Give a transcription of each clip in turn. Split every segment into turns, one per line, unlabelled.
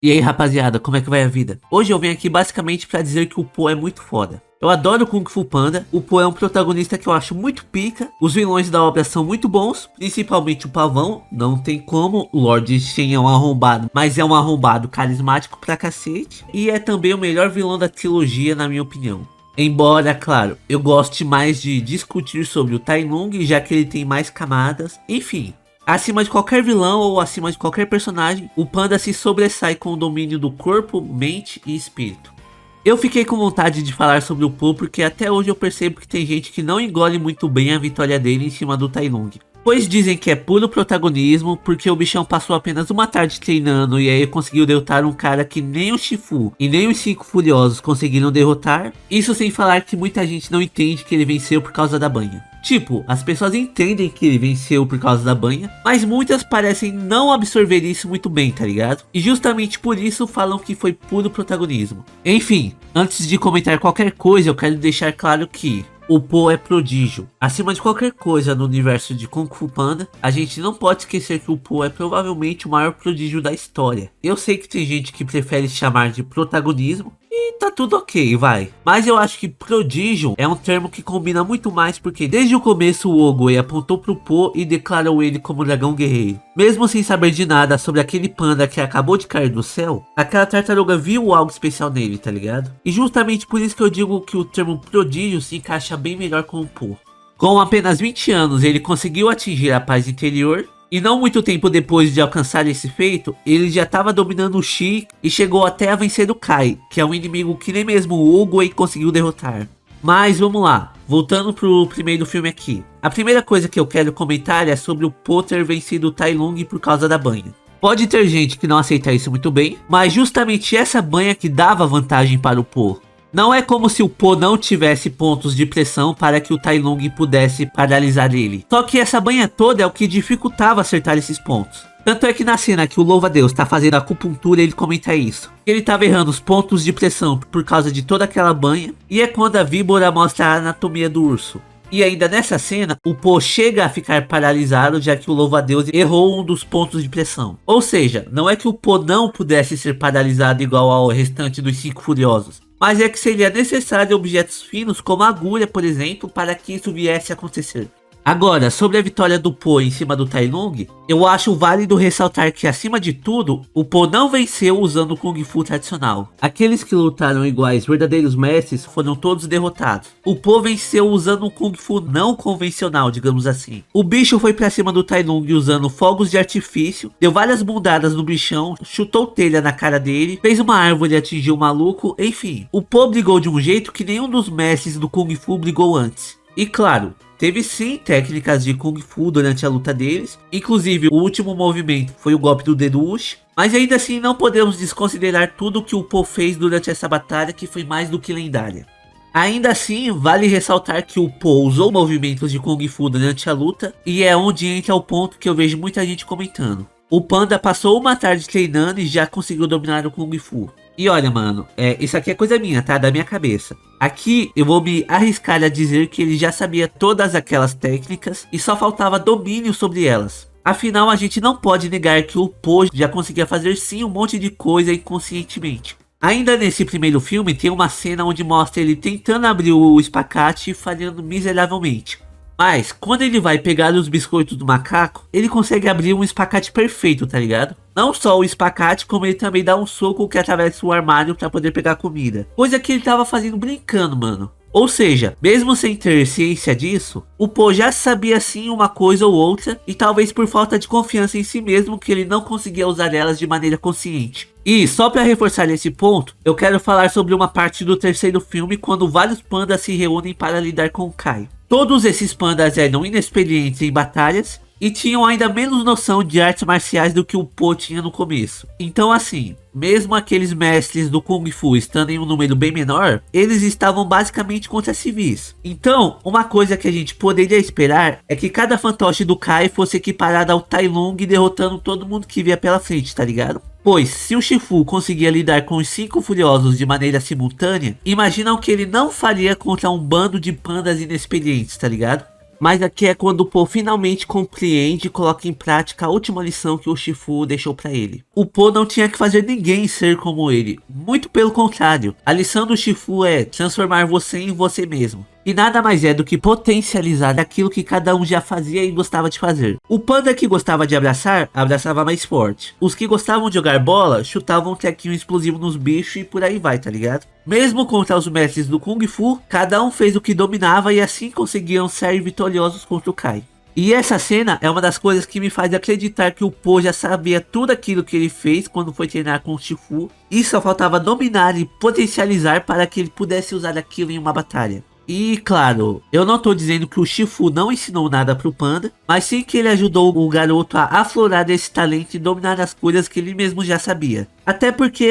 E aí rapaziada, como é que vai a vida? Hoje eu venho aqui basicamente pra dizer que o Po é muito foda. Eu adoro Kung Fu Panda, o Po é um protagonista que eu acho muito pica, os vilões da obra são muito bons, principalmente o Pavão, não tem como, o Lord Shen é um arrombado, mas é um arrombado carismático pra cacete, e é também o melhor vilão da trilogia na minha opinião. Embora, claro, eu goste mais de discutir sobre o Tai Lung, já que ele tem mais camadas, enfim. Acima de qualquer vilão ou acima de qualquer personagem, o Panda se sobressai com o domínio do corpo, mente e espírito. Eu fiquei com vontade de falar sobre o Po porque até hoje eu percebo que tem gente que não engole muito bem a vitória dele em cima do Tai Lung. Pois dizem que é puro protagonismo, porque o bichão passou apenas uma tarde treinando e aí conseguiu derrotar um cara que nem o Shifu e nem os 5 Furiosos conseguiram derrotar. Isso sem falar que muita gente não entende que ele venceu por causa da banha. Tipo, as pessoas entendem que ele venceu por causa da banha, mas muitas parecem não absorver isso muito bem, tá ligado? E justamente por isso falam que foi puro protagonismo. Enfim, antes de comentar qualquer coisa, eu quero deixar claro que o Po é prodígio. Acima de qualquer coisa no universo de Kung Fu Panda, a gente não pode esquecer que o Po é provavelmente o maior prodígio da história. Eu sei que tem gente que prefere chamar de protagonismo, e tá tudo ok, vai. Mas eu acho que prodígio é um termo que combina muito mais porque desde o começo o Oogway apontou pro Po e declarou ele como dragão guerreiro. Mesmo sem saber de nada sobre aquele panda que acabou de cair do céu, aquela tartaruga viu algo especial nele, tá ligado? E justamente por isso que eu digo que o termo prodígio se encaixa bem melhor com o Po. Com apenas 20 anos ele conseguiu atingir a paz interior. E não muito tempo depois de alcançar esse feito, ele já estava dominando o Chi e chegou até a vencer o Kai, que é um inimigo que nem mesmo o Oogway conseguiu derrotar. Mas vamos lá, voltando pro primeiro filme aqui. A primeira coisa que eu quero comentar é sobre o Po ter vencido o Tai Lung por causa da banha. Pode ter gente que não aceita isso muito bem, mas justamente essa banha que dava vantagem para o Po. Não é como se o Po não tivesse pontos de pressão para que o Tai Lung pudesse paralisar ele. Só que essa banha toda é o que dificultava acertar esses pontos. Tanto é que na cena que o louva-a-Deus tá fazendo a acupuntura ele comenta isso. Ele tava errando os pontos de pressão por causa de toda aquela banha. E é quando a víbora mostra a anatomia do urso. E ainda nessa cena, o Po chega a ficar paralisado já que o louva-a-Deus errou um dos pontos de pressão. Ou seja, não é que o Po não pudesse ser paralisado igual ao restante dos 5 Furiosos. Mas é que seria necessário objetos finos como a agulha, por exemplo, para que isso viesse a acontecer. Agora, sobre a vitória do Po em cima do Tai Lung, eu acho válido ressaltar que, acima de tudo, o Po não venceu usando o Kung Fu tradicional. Aqueles que lutaram iguais verdadeiros mestres foram todos derrotados. O Po venceu usando um Kung Fu não convencional, digamos assim. O bicho foi pra cima do Tai Lung usando fogos de artifício, deu várias bundadas no bichão, chutou telha na cara dele, fez uma árvore e atingiu o maluco, enfim. O Po brigou de um jeito que nenhum dos mestres do Kung Fu brigou antes. E claro, teve sim técnicas de Kung Fu durante a luta deles, inclusive o último movimento foi o golpe do dedo Uchi, mas ainda assim não podemos desconsiderar tudo que o Po fez durante essa batalha que foi mais do que lendária. Ainda assim, vale ressaltar que o Po usou movimentos de Kung Fu durante a luta e é onde entra o ponto que eu vejo muita gente comentando. O Panda passou uma tarde treinando e já conseguiu dominar o Kung Fu. E olha mano, isso aqui é coisa minha, tá? Da minha cabeça. Aqui eu vou me arriscar a dizer que ele já sabia todas aquelas técnicas e só faltava domínio sobre elas. Afinal, a gente não pode negar que o Po já conseguia fazer sim um monte de coisa inconscientemente. Ainda nesse primeiro filme tem uma cena onde mostra ele tentando abrir o espacate e falhando miseravelmente. Mas, quando ele vai pegar os biscoitos do macaco, ele consegue abrir um espacate perfeito, tá ligado? Não só o espacate, como ele também dá um soco que atravessa o armário pra poder pegar comida. Coisa que ele tava fazendo brincando, mano. Ou seja, mesmo sem ter ciência disso, o Po já sabia sim uma coisa ou outra, e talvez por falta de confiança em si mesmo que ele não conseguia usar elas de maneira consciente. E só para reforçar esse ponto, eu quero falar sobre uma parte do terceiro filme quando vários pandas se reúnem para lidar com o Kai. Todos esses pandas eram inexperientes em batalhas e tinham ainda menos noção de artes marciais do que o Po tinha no começo. Então assim, mesmo aqueles mestres do Kung Fu estando em um número bem menor, eles estavam basicamente contra civis. Então, uma coisa que a gente poderia esperar é que cada fantoche do Kai fosse equiparado ao Tai Lung derrotando todo mundo que via pela frente, tá ligado? Pois, se o Shifu conseguia lidar com os 5 Furiosos de maneira simultânea, imagina o que ele não faria contra um bando de pandas inexperientes, tá ligado? mas aqui é quando o Po finalmente compreende e coloca em prática a última lição que o Shifu deixou pra ele. O Po não tinha que fazer ninguém ser como ele, muito pelo contrário. A lição do Shifu é transformar você em você mesmo. E nada mais é do que potencializar aquilo que cada um já fazia e gostava de fazer. O panda que gostava de abraçar, abraçava mais forte. Os que gostavam de jogar bola, chutavam um trequinho explosivo nos bichos e por aí vai, tá ligado? Mesmo contra os mestres do Kung Fu, cada um fez o que dominava e assim conseguiam sair vitoriosos contra o Kai. E essa cena é uma das coisas que me faz acreditar que o Po já sabia tudo aquilo que ele fez quando foi treinar com o Shifu. E só faltava dominar e potencializar para que ele pudesse usar aquilo em uma batalha. E claro, eu não tô dizendo que o Shifu não ensinou nada pro panda, mas sim que ele ajudou o garoto a aflorar esse talento e dominar as coisas que ele mesmo já sabia. Até porque,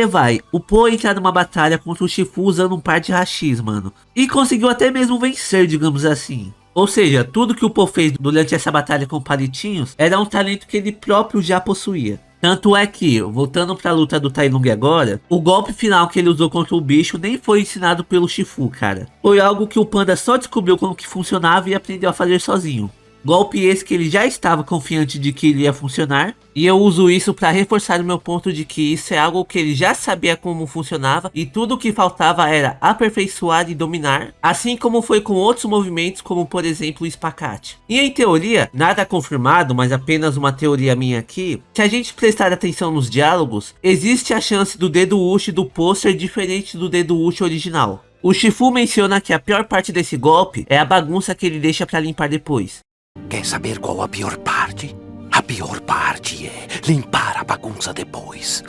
o Po entrar numa batalha contra o Shifu usando um par de hashis, mano. E conseguiu até mesmo vencer, digamos assim. Ou seja, tudo que o Po fez durante essa batalha com palitinhos era um talento que ele próprio já possuía. Tanto é que, voltando pra luta do Tai Lung agora, o golpe final que ele usou contra o bicho nem foi ensinado pelo Shifu, cara. Foi algo que o panda só descobriu como que funcionava e aprendeu a fazer sozinho. Golpe esse que ele já estava confiante de que ele ia funcionar. E eu uso isso para reforçar o meu ponto de que isso é algo que ele já sabia como funcionava. E tudo o que faltava era aperfeiçoar e dominar. Assim como foi com outros movimentos, como por exemplo o espacate. E em teoria, nada confirmado, mas apenas uma teoria minha aqui. Se a gente prestar atenção nos diálogos, existe a chance do dedo Uchi do Po ser diferente do dedo Uchi original. O Shifu menciona que a pior parte desse golpe é a bagunça que ele deixa para limpar depois.
Quer saber qual a pior parte? A pior parte é limpar a bagunça depois.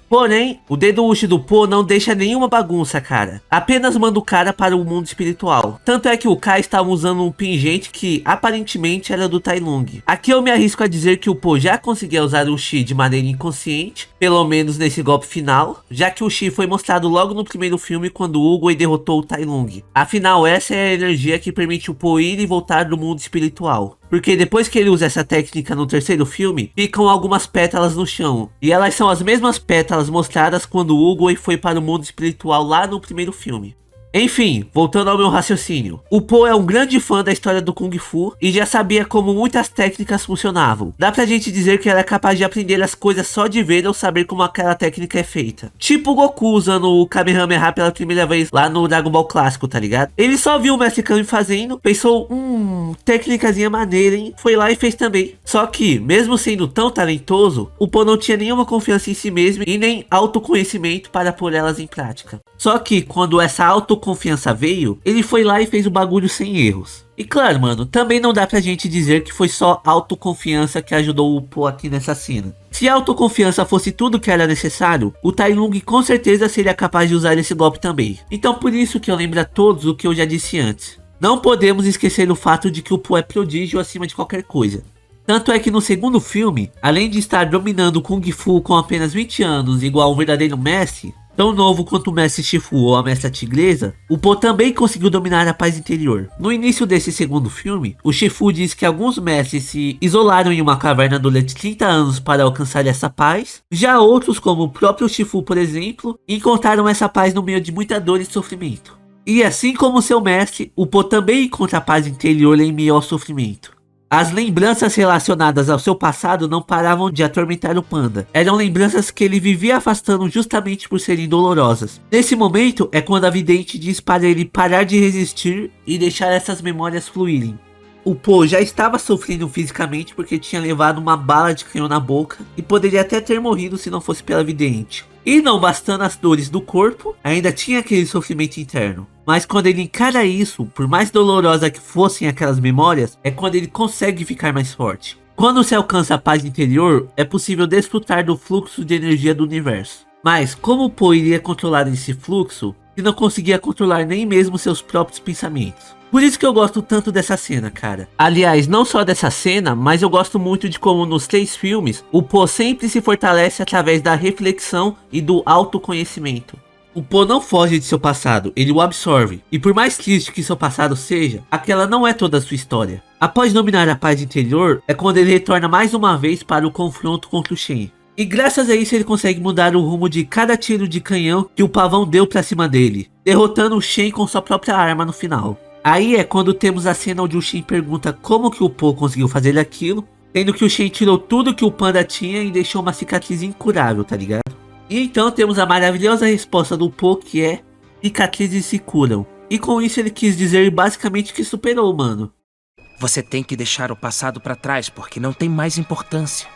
Porém, o dedo Uchi do Po não deixa nenhuma bagunça, cara. Apenas manda o cara para o mundo espiritual. Tanto é que o Kai estava usando um pingente que aparentemente era do Tai Lung. Aqui eu me arrisco a dizer que o Po já conseguia usar o Chi de maneira inconsciente, pelo menos nesse golpe final, já que o Chi foi mostrado logo no primeiro filme quando Oogway derrotou o Tai Lung. Afinal, essa é a energia que permite o Po ir e voltar do mundo espiritual. Porque depois que ele usa essa técnica no terceiro filme, ficam algumas pétalas no chão. E elas são as mesmas pétalas mostradas quando Oogway foi para o mundo espiritual lá no primeiro filme. Enfim, voltando ao meu raciocínio. O Po é um grande fã da história do Kung Fu e já sabia como muitas técnicas funcionavam. Dá pra gente dizer que ela é capaz de aprender as coisas só de ver ou saber como aquela técnica é feita. Tipo o Goku usando o Kamehameha pela primeira vez lá no Dragon Ball clássico, tá ligado? Ele só viu o Mestre Kami fazendo, pensou, técnicazinha maneira, hein? Foi lá e fez também. Só que, mesmo sendo tão talentoso, o Po não tinha nenhuma confiança em si mesmo e nem autoconhecimento para pôr elas em prática. Só que, quando essa autoconfiança veio, ele foi lá e fez o bagulho sem erros. E claro, mano, também não dá pra gente dizer que foi só autoconfiança que ajudou o Po aqui nessa cena. Se a autoconfiança fosse tudo que era necessário, o Tai Lung com certeza seria capaz de usar esse golpe também. Então por isso que eu lembro a todos o que eu já disse antes. Não podemos esquecer o fato de que o Po é prodígio acima de qualquer coisa. Tanto é que no segundo filme, além de estar dominando o Kung Fu com apenas 20 anos igual um verdadeiro mestre, tão novo quanto o mestre Shifu ou a mestra Tigresa, o Po também conseguiu dominar a paz interior. No início desse segundo filme, o Shifu diz que alguns mestres se isolaram em uma caverna durante 30 anos para alcançar essa paz. Já outros, como o próprio Shifu por exemplo, encontraram essa paz no meio de muita dor e sofrimento. E assim como seu mestre, o Po também encontra a paz interior em meio ao sofrimento. As lembranças relacionadas ao seu passado não paravam de atormentar o panda. Eram lembranças que ele vivia afastando justamente por serem dolorosas. Nesse momento é quando a vidente diz para ele parar de resistir e deixar essas memórias fluírem. O Po já estava sofrendo fisicamente porque tinha levado uma bala de canhão na boca e poderia até ter morrido se não fosse pela vidente. E não bastando as dores do corpo, ainda tinha aquele sofrimento interno. Mas quando ele encara isso, por mais dolorosa que fossem aquelas memórias, é quando ele consegue ficar mais forte. Quando se alcança a paz interior, é possível desfrutar do fluxo de energia do universo. Mas como o Po iria controlar esse fluxo, se não conseguia controlar nem mesmo seus próprios pensamentos? Por isso que eu gosto tanto dessa cena, cara. Aliás, não só dessa cena, mas eu gosto muito de como nos 3 filmes, o Po sempre se fortalece através da reflexão e do autoconhecimento. O Po não foge de seu passado, ele o absorve. E por mais triste que seu passado seja, aquela não é toda a sua história. Após dominar a paz interior, é quando ele retorna mais uma vez para o confronto contra o Shen. E graças a isso ele consegue mudar o rumo de cada tiro de canhão que o pavão deu pra cima dele, derrotando o Shen com sua própria arma no final. Aí é quando temos a cena onde o Shin pergunta como que o Po conseguiu fazer aquilo, sendo que o Shin tirou tudo que o panda tinha e deixou uma cicatriz incurável, tá ligado? E então temos a maravilhosa resposta do Po, que é: cicatrizes se curam. E com isso ele quis dizer basicamente que superou, mano.
Você tem que deixar o passado pra trás, porque não tem mais importância.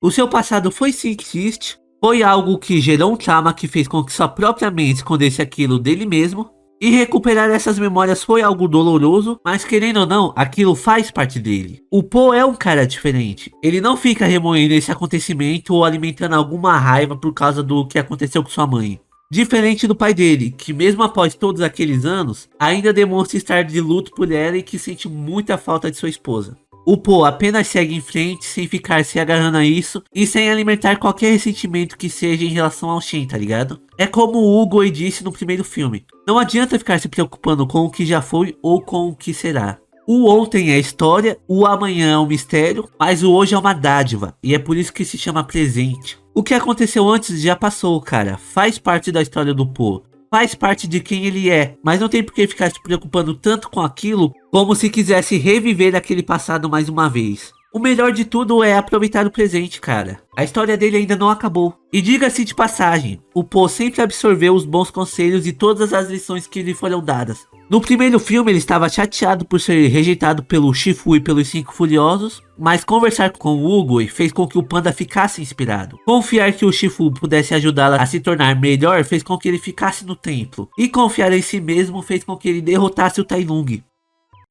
O seu passado foi sim triste, foi algo que gerou um trauma que fez com que sua própria mente escondesse aquilo dele mesmo. E recuperar essas memórias foi algo doloroso, mas querendo ou não, aquilo faz parte dele. O Po é um cara diferente. Ele não fica remoendo esse acontecimento ou alimentando alguma raiva por causa do que aconteceu com sua mãe. Diferente do pai dele, que mesmo após todos aqueles anos, ainda demonstra estar de luto por ela e que sente muita falta de sua esposa. O Po apenas segue em frente sem ficar se agarrando a isso e sem alimentar qualquer ressentimento que seja em relação ao Shin, tá ligado? É como o Hugo disse no primeiro filme: não adianta ficar se preocupando com o que já foi ou com o que será. O ontem é história, o amanhã é um mistério, mas o hoje é uma dádiva, e é por isso que se chama presente. O que aconteceu antes já passou, cara, faz parte da história do Po. Faz parte de quem ele é, mas não tem por que ficar se preocupando tanto com aquilo como se quisesse reviver aquele passado mais uma vez. O melhor de tudo é aproveitar o presente, cara. A história dele ainda não acabou. E diga-se de passagem, o Po sempre absorveu os bons conselhos e todas as lições que lhe foram dadas. No primeiro filme ele estava chateado por ser rejeitado pelo Shifu e pelos 5 Furiosos, mas conversar com o Hugo fez com que o panda ficasse inspirado. Confiar que o Shifu pudesse ajudá-lo a se tornar melhor fez com que ele ficasse no templo. E confiar em si mesmo fez com que ele derrotasse o Tai Lung.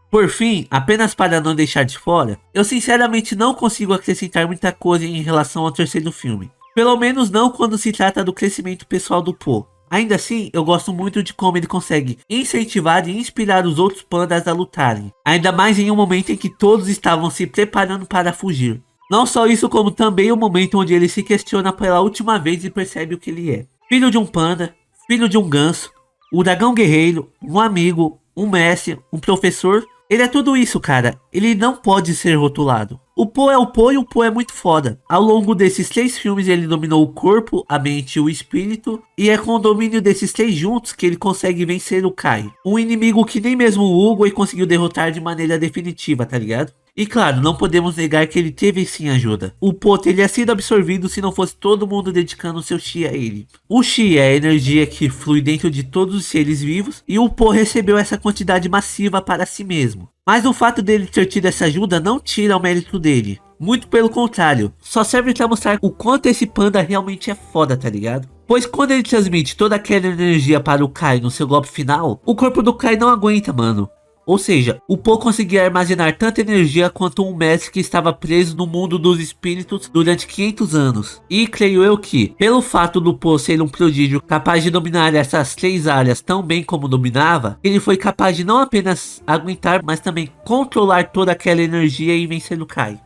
Por fim, apenas para não deixar de fora, eu sinceramente não consigo acrescentar muita coisa em relação ao terceiro filme. Pelo menos não quando se trata do crescimento pessoal do Po. Ainda assim, eu gosto muito de como ele consegue incentivar e inspirar os outros pandas a lutarem. Ainda mais em um momento em que todos estavam se preparando para fugir. Não só isso, como também o momento onde ele se questiona pela última vez e percebe o que ele é. Filho de um panda, filho de um ganso, um dragão guerreiro, um amigo, um mestre, um professor. Ele é tudo isso, cara. Ele não pode ser rotulado. O Po é o Po e o Po é muito foda. Ao longo desses 3 filmes ele dominou o corpo, a mente e o espírito. E é com o domínio desses 3 juntos que ele consegue vencer o Kai. Um inimigo que nem mesmo o Hugo conseguiu derrotar de maneira definitiva, tá ligado? E claro, não podemos negar que ele teve sim ajuda. O Po teria sido absorvido se não fosse todo mundo dedicando seu Chi a ele. O Chi é a energia que flui dentro de todos os seres vivos, e o Po recebeu essa quantidade massiva para si mesmo. Mas o fato dele ter tido essa ajuda não tira o mérito dele. Muito pelo contrário, só serve pra mostrar o quanto esse panda realmente é foda, tá ligado? Pois quando ele transmite toda aquela energia para o Kai no seu golpe final, o corpo do Kai não aguenta, mano. Ou seja, o Po conseguia armazenar tanta energia quanto um mestre que estava preso no mundo dos espíritos durante 500 anos. E creio eu que, pelo fato do Po ser um prodígio capaz de dominar essas 3 áreas tão bem como dominava, ele foi capaz de não apenas aguentar, mas também controlar toda aquela energia e vencer o Kai.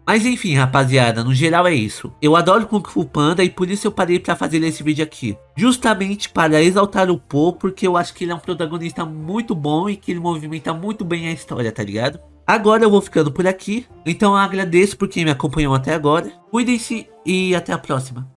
Mas enfim, rapaziada, no geral é isso. Eu adoro Kung Fu Panda e por isso eu parei pra fazer esse vídeo aqui. Justamente para exaltar o Po, porque eu acho que ele é um protagonista muito bom e que ele movimenta muito bem a história, tá ligado? Agora eu vou ficando por aqui, então eu agradeço por quem me acompanhou até agora. Cuidem-se e até a próxima.